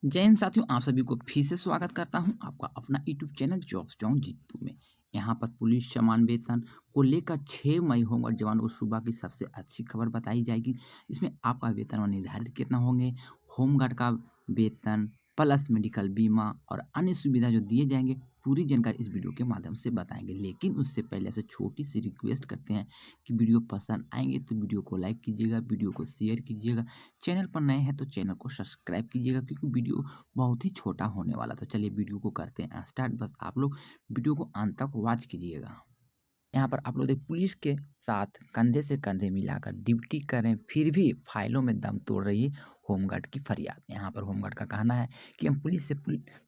जय हिंद साथियों, आप सभी को फिर से स्वागत करता हूं आपका अपना यूट्यूब चैनल जॉब्स जॉन जीतू में। यहां पर पुलिस समान वेतन को लेकर 6 मई होमगार्ड जवानों को सुबह की सबसे अच्छी खबर बताई जाएगी। इसमें आपका वेतन निर्धारित कितना होंगे, होमगार्ड का वेतन प्लस मेडिकल बीमा और अन्य सुविधा जो दिए जाएंगे, पूरी जानकारी इस वीडियो के माध्यम से बताएंगे। लेकिन उससे पहले आपसे छोटी सी रिक्वेस्ट करते हैं कि वीडियो पसंद आएंगे तो वीडियो को लाइक कीजिएगा, वीडियो को शेयर कीजिएगा, चैनल पर नए हैं तो चैनल को सब्सक्राइब कीजिएगा क्योंकि वीडियो बहुत ही छोटा होने वाला। तो चलिए वीडियो को करते हैं स्टार्ट। बस आप लोग वीडियो को अंत तक वॉच कीजिएगा। यहाँ पर आप लोग देख, पुलिस के साथ कंधे से कंधे मिलाकर ड्यूटी करें फिर भी फाइलों में दम तोड़ रही है होमगार्ड की फरियाद। यहाँ पर होमगार्ड का कहना है कि हम पुलिस से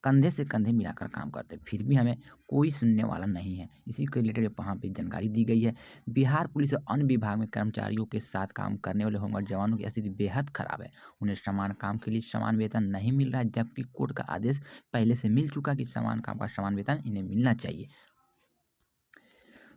कंधे से कंधे मिलाकर काम करते हैं, फिर भी हमें कोई सुनने वाला नहीं है। इसी के रिलेटेड वहाँ पे जानकारी दी गई है। बिहार पुलिस और अन्य विभाग में कर्मचारियों के साथ काम करने वाले होमगार्ड जवानों की स्थिति बेहद खराब है। उन्हें समान काम के लिए समान वेतन नहीं मिल रहा है, जबकि कोर्ट का आदेश पहले से मिल चुका कि समान काम का समान वेतन इन्हें मिलना चाहिए।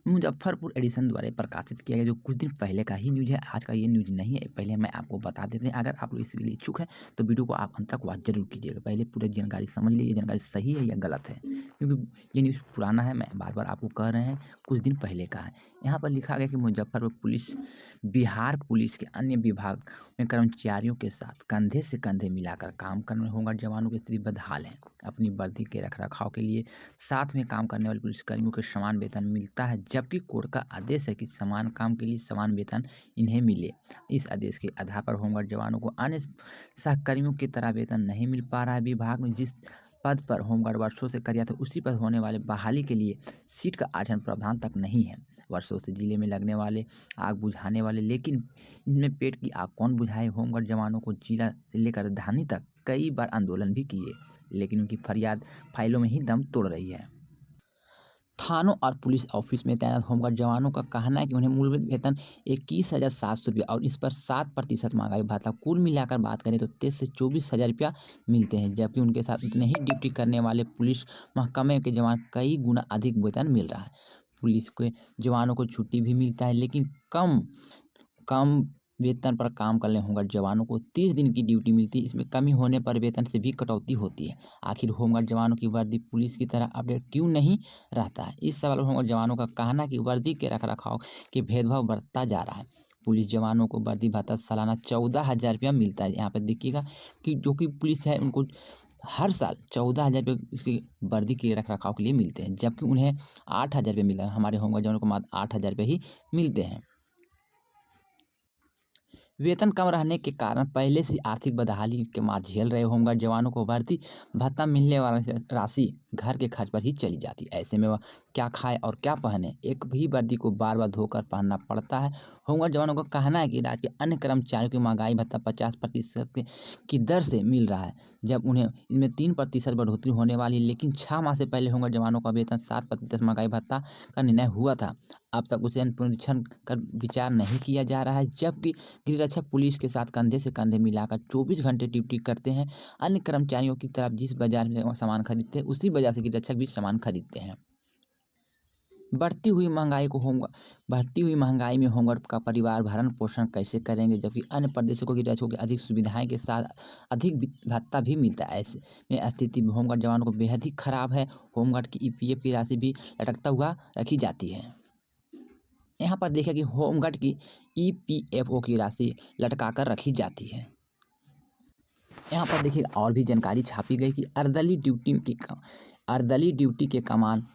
मुजफ्फरपुर एडिशन द्वारा प्रकाशित किया गया जो कुछ दिन पहले का ही न्यूज़ है, आज का ये न्यूज़ नहीं है। पहले मैं आपको बता देते हैं, अगर आप लोग इसके लिए इच्छुक हैं तो वीडियो को आप अंत तक वॉच जरूर कीजिएगा। पहले पूरी जानकारी समझ लीजिए, जानकारी सही है या गलत है, क्योंकि ये न्यूज़ पुराना है। मैं बार बार आपको कह रहे हैं, कुछ दिन पहले का है। यहाँ पर लिखा गया कि मुजफ्फरपुर पुलिस बिहार पुलिस के अन्य विभाग में कर्मचारियों के साथ कंधे से कंधे मिलाकर काम करने होमगार्ड जवानों की स्थिति बदहाल है। अपनी वर्दी के रखरखाव के लिए साथ में काम करने वाले पुलिसकर्मियों को समान वेतन मिलता है, जबकि कोर्ट का आदेश है कि समान काम के लिए समान वेतन इन्हें मिले। इस आदेश के आधार पर होमगार्ड जवानों को अन्य सहकर्मियों की तरह वेतन नहीं मिल पा रहा है। विभाग में जिस पद पर होमगार्ड वर्षों से कार्यरत है, उसी पर होने वाले बहाली के लिए सीट का आरक्षण प्रावधान तक नहीं है। वर्षों से जिले में लगने वाले आग बुझाने वाले, लेकिन इनमें पेट की आग कौन बुझाए। होमगार्ड जवानों को जिला से लेकर राजधानी तक कई बार आंदोलन भी किए, लेकिन उनकी फरियाद फाइलों में ही दम तोड़ रही है। थानों और पुलिस ऑफिस में तैनात होमगार्ड जवानों का कहना है कि उन्हें मूलभूत वेतन 21,700 रुपया और इस पर 7% महंगाई भत्ता, कुल मिलाकर बात करें तो 23 से 24,000 रुपया मिलते हैं, जबकि उनके साथ उतने ही ड्यूटी करने वाले पुलिस महकमे के जवान कई गुना अधिक वेतन मिल रहा है। पुलिस के जवानों को छुट्टी भी मिलता है, लेकिन कम कम वेतन पर काम करने होमगार्ड जवानों को 30 दिन की ड्यूटी मिलती है। इसमें कमी होने पर वेतन से भी कटौती होती है। आखिर होमगार्ड जवानों की वर्दी पुलिस की तरह अपडेट क्यों नहीं रहता है? इस सवाल पर होमगार्ड जवानों का कहना है कि वर्दी के रखरखाव के भेदभाव बढ़ता जा रहा है। पुलिस जवानों को वर्दी भत्ता सालाना 14,000 रुपया मिलता है। यहाँ पर देखिएगा कि जो कि पुलिस है, उनको हर साल 14,000 रुपये इसकी वर्दी के रखरखाव के लिए मिलते हैं, जबकि उन्हें 8,000 रुपये मिलता है। हमारे होमगार्ड जवानों को मात्र 8,000 रुपये ही मिलते हैं। वेतन कम रहने के कारण पहले से आर्थिक बदहाली के मार झेल रहे होमगार्ड जवानों को भर्ती भत्ता मिलने वाली राशि घर के खर्च पर ही चली जाती है। ऐसे में वह क्या खाए और क्या पहने, एक भी वर्दी को बार बार धोकर पहनना पड़ता है। होमगार्ड जवानों का कहना है कि राज्य के अन्य कर्मचारियों की महंगाई भत्ता 50% की दर से मिल रहा है, जब उन्हें इनमें 3% बढ़ोतरी होने वाली है। लेकिन 6 माह से पहले होमगार्ड जवानों का वेतन 7% महंगाई भत्ता का निर्णय हुआ था। अब तक उसे पुनरीक्षण कर विचार नहीं किया जा रहा है, जबकि गृहरक्षक पुलिस के साथ कंधे से कंधे मिलाकर 24 घंटे ड्यूटी करते हैं। अन्य कर्मचारियों की तरफ जिस बाजार में सामान खरीदते हैं, उसी बाजार से गृहरक्षक भी सामान खरीदते हैं। बढ़ती हुई महंगाई में होमगार्ड का परिवार भरण पोषण कैसे करेंगे, जबकि अन्य प्रदेशों को गृहरक्षकों की अधिक सुविधाएं के साथ अधिक भत्ता भी मिलता है। ऐसे में स्थिति होमगार्ड जवानों को बेहद ही खराब है। होमगार्ड की ईपीएफ की राशि भी लटकता हुआ रखी जाती है। यहाँ पर देखिए कि होमगार्ड की ईपीएफओ की राशि लटका कर रखी जाती है। यहाँ पर देखिए और भी जानकारी छापी गई कि अर्दली ड्यूटी के कमान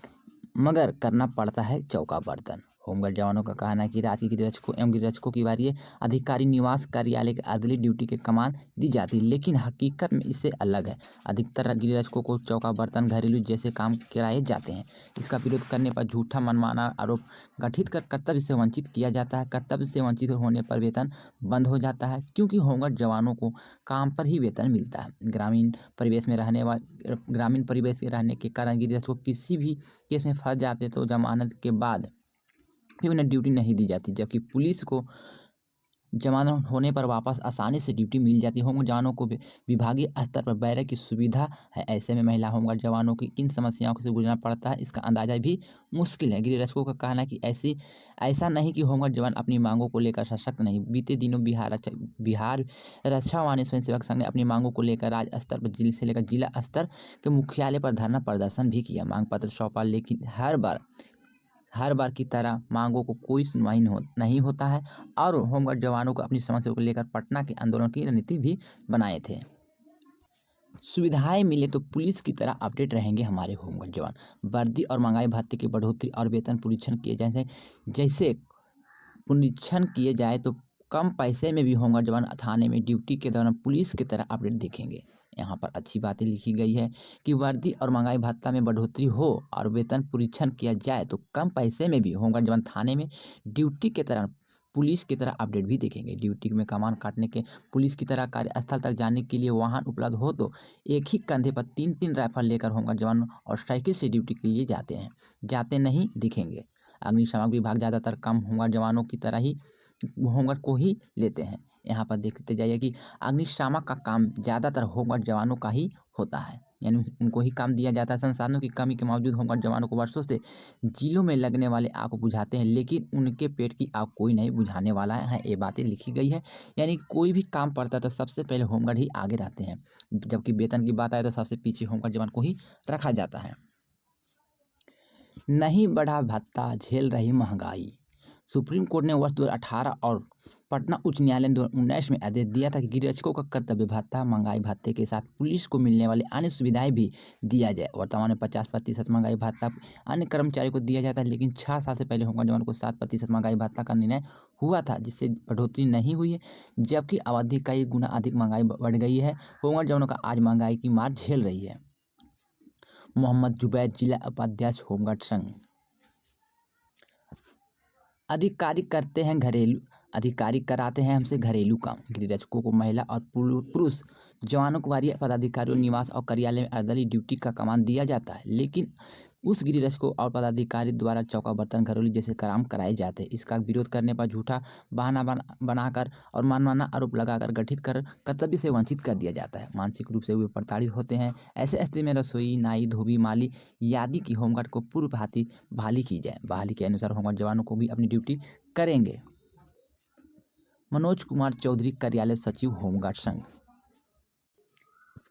मगर करना पड़ता है चौका बर्तन। होमगार्ड जवानों का कहना है कि राज्य के गृहरक्षकों एवं गृहरक्षकों की वारीय अधिकारी निवास कार्यालय के अर्दली ड्यूटी के कमान दी जाती है, लेकिन हकीकत में इससे अलग है। अधिकतर गृहरक्षकों को चौका बर्तन घरेलू जैसे काम कराए जाते हैं। इसका विरोध करने पर झूठा मनमाना आरोप गठित कर कर्तव्य से वंचित किया जाता है। कर्तव्य से वंचित होने पर वेतन बंद हो जाता है, क्योंकि होमगार्ड जवानों को काम पर ही वेतन मिलता है। ग्रामीण परिवेश में रहने के कारण गृहरक्षक किसी भी केस में फंस जाते तो जमानत के बाद भी उन्हें ड्यूटी नहीं दी जाती, जबकि पुलिस को जवान होने पर वापस आसानी से ड्यूटी मिल जाती है। होमगार्ड जवानों को विभागीय स्तर पर बैरक की सुविधा है। ऐसे में महिला होमगार्ड जवानों की किन समस्याओं से गुजरना पड़ता है, इसका अंदाजा भी मुश्किल है। गृह रक्षकों का कहना है कि ऐसा नहीं कि होमगार्ड जवान अपनी मांगों को लेकर सशक्त नहीं। बीते दिनों बिहार रक्षा वाणी स्वयंसेवक संघ ने अपनी मांगों को लेकर राज्य स्तर पर जिले से लेकर जिला स्तर के मुख्यालय पर धरना प्रदर्शन भी किया, मांग पत्र सौंपा, लेकिन हर बार की तरह मांगों को कोई सुनवाई नहीं होता है और होमगार्ड जवानों को अपनी समस्याओं को लेकर पटना के आंदोलन की रणनीति भी बनाए थे। सुविधाएं मिले तो पुलिस की तरह अपडेट रहेंगे हमारे होमगार्ड जवान। वर्दी और महंगाई भत्ते की बढ़ोतरी और वेतन पुनरीक्षण किए जाए, जैसे पुनरीक्षण किए जाए तो कम पैसे में भी होमगार्ड जवान थाने में ड्यूटी के दौरान पुलिस की तरह अपडेट दिखेंगे। यहाँ पर अच्छी बातें लिखी गई है कि वर्दी और महंगाई भत्ता में बढ़ोतरी हो और वेतन पुनरीक्षण किया जाए तो कम पैसे में भी होमगार्ड जवान थाने में ड्यूटी के दौरान पुलिस की तरह अपडेट भी देखेंगे। ड्यूटी में कमान काटने के पुलिस की तरह कार्यस्थल तक जाने के लिए वाहन उपलब्ध हो तो एक ही कंधे पर 3-3 राइफल लेकर होमगार्ड जवान और साइकिल से ड्यूटी के लिए जाते नहीं दिखेंगे। अग्निशमन विभाग ज़्यादातर कम होमगार्ड जवानों की तरह ही होमगार्ड को ही लेते हैं। यहाँ पर देखते जाइए कि अग्निशामक का काम ज़्यादातर होमगार्ड जवानों का ही होता है, यानी उनको ही काम दिया जाता है। संसाधनों की कमी के बावजूद होमगार्ड जवानों को वर्षों से जिलों में लगने वाले आग को बुझाते हैं, लेकिन उनके पेट की आग कोई नहीं बुझाने वाला है। ये बातें लिखी गई है, यानी कोई भी काम पड़ता है तो सबसे पहले होमगार्ड ही आगे रहते हैं, जबकि वेतन की बात आए तो सबसे पीछे होमगार्ड जवान को ही रखा जाता है। नहीं बढ़ा भत्ता, झेल रही महंगाई। सुप्रीम कोर्ट ने वर्ष 2018 और पटना उच्च न्यायालय ने 2019 में आदेश दिया था कि गृह रक्षकों का कर्तव्य भत्ता, महंगाई भत्ते के साथ पुलिस को मिलने वाली अन्य सुविधाएं भी दिया जाए। वर्तमान में 50% महंगाई भत्ता अन्य कर्मचारियों को दिया जाता है, लेकिन 6 साल से पहले होमगार्ड जवान को 7% महंगाई भत्ता का निर्णय हुआ था, जिससे बढ़ोतरी नहीं हुई है, जबकि अवधि कई गुना अधिक महंगाई बढ़ गई है। होमगार्ड जवानों का आज महंगाई की मार झेल रही है। मोहम्मद जुबैर, जिला उपाध्यक्ष होमगार्ड संघ। अधिकारी कराते हैं हमसे घरेलू काम। गृह रक्षकों को महिला और पुरुष जवानों को वरीय पदाधिकारियों निवास और कार्यालय में अर्धली ड्यूटी का कमान दिया जाता है, लेकिन उस गृह रक्षकों और पदाधिकारी द्वारा चौका बर्तन घरेलू जैसे काम कराए जाते हैं। इसका विरोध करने पर झूठा बहाना बनाकर और मनमाना आरोप लगाकर गठित कर कर्तव्य से वंचित कर दिया जाता है। मानसिक रूप से वे प्रताड़ित होते हैं। ऐसे स्थिति में रसोई, नाई, धोबी, माली आदि की होमगार्ड को पूर्व भांति बहाली की जाए। बहाली के अनुसार होमगार्ड जवानों को भी अपनी ड्यूटी करेंगे। मनोज कुमार चौधरी, कार्यालय सचिव, होमगार्ड संघ।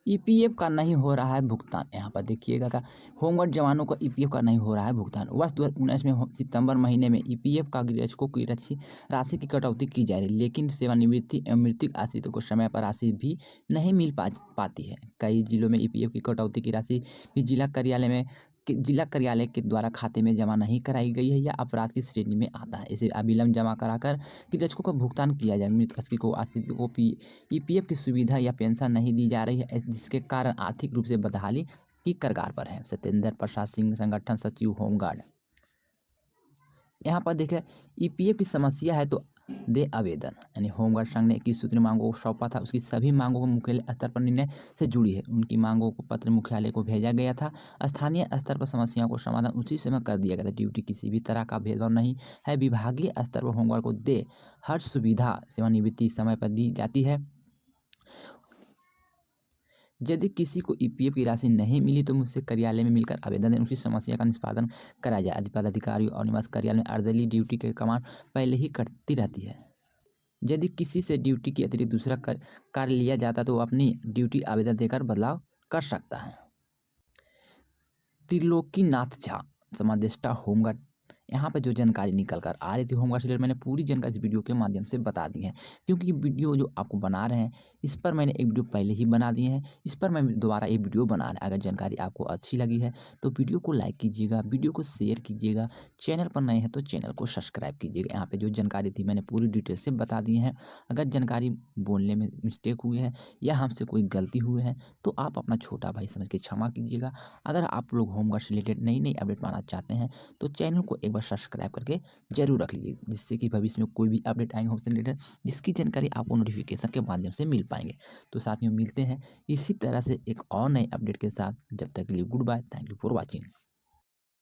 ईपीएफ का नहीं हो रहा है भुगतान। यहाँ पर देखिएगा का होमगार्ड जवानों का ईपीएफ का नहीं हो रहा है भुगतान। वर्ष 2019 में सितंबर महीने में ईपीएफ का गृह रक्षकों की राशि की कटौती की जा रही है, लेकिन सेवानिवृत्ति एवं मृतक आश्रितों को समय पर राशि भी नहीं मिल पाती है। कई जिलों में ईपीएफ की कटौती की राशि भी जिला कार्यालय के द्वारा खाते में जमा नहीं कराई गई है या अपराध की श्रेणी में आता है। इसे अविलंब जमा कराकर कृषकों को भुगतान किया जाए। मृत आश्रितों को ईपीएफ की सुविधा या पेंशन नहीं दी जा रही है, जिसके कारण आर्थिक रूप से बदहाली की कगार पर है। सत्येंद्र प्रसाद सिंह, संगठन सचिव, होमगार्ड। यहाँ पर देखें ईपीएफ की समस्या है तो दे आवेदन, यानी होमगार्ड संघ ने 21 सूत्री मांगों को सौंपा था। उसकी सभी मांगों को मुख्यालय स्तर पर निर्णय से जुड़ी है। उनकी मांगों को पत्र मुख्यालय को भेजा गया था। स्थानीय स्तर पर समस्याओं को समाधान उसी समय कर दिया गया था। ड्यूटी किसी भी तरह का भेदभाव नहीं है। विभागीय स्तर पर होमगार्ड को दे हर सुविधा, सेवानिवृत्ति समय पर दी जाती है। यदि किसी को ईपीएफ की राशि नहीं मिली तो मुझसे कार्यालय में मिलकर आवेदन दें, उनकी समस्या का निष्पादन कराया जाए। पदाधिकारी और निवास कार्यालय में अर्धली ड्यूटी के कमान पहले ही कटती रहती है। यदि किसी से ड्यूटी के अतिरिक्त दूसरा कार्य लिया जाता तो वो अपनी ड्यूटी आवेदन देकर बदलाव कर सकता है। त्रिलोकीनाथ झा, समादेष्टा, होमगार्ड। यहाँ पर जो जानकारी निकल कर आ रही थी होमगार्ड से रिलेटेड, मैंने पूरी जानकारी इस वीडियो के माध्यम से बता दी है, क्योंकि ये वीडियो जो आपको बना रहे हैं इस पर मैंने एक वीडियो पहले ही बना दी है, इस पर मैं दोबारा ये वीडियो बना रहा है। अगर जानकारी आपको अच्छी लगी है तो वीडियो को लाइक कीजिएगा, वीडियो को शेयर कीजिएगा, चैनल पर नए हैं तो चैनल को सब्सक्राइब कीजिएगा। यहाँ पर जो जानकारी थी मैंने पूरी डिटेल से बता दी है। अगर जानकारी बोलने में मिस्टेक हुई है या हमसे कोई गलती हुई है तो आप अपना छोटा भाई समझ के क्षमा कीजिएगा। अगर आप लोग होमगार्ड से रिलेटेड नई अपडेट पाना चाहते हैं तो चैनल को एक बार सब्सक्राइब करके जरूर रख लीजिए, जिससे कि भविष्य में कोई भी अपडेट आएंगे होमगार्ड से रिलेटेड जिसकी जानकारी आपको नोटिफिकेशन के माध्यम से मिल पाएंगे। तो साथियों मिलते हैं इसी तरह से एक और नए अपडेट के साथ। जब तक के लिए goodbye, thank you for watching.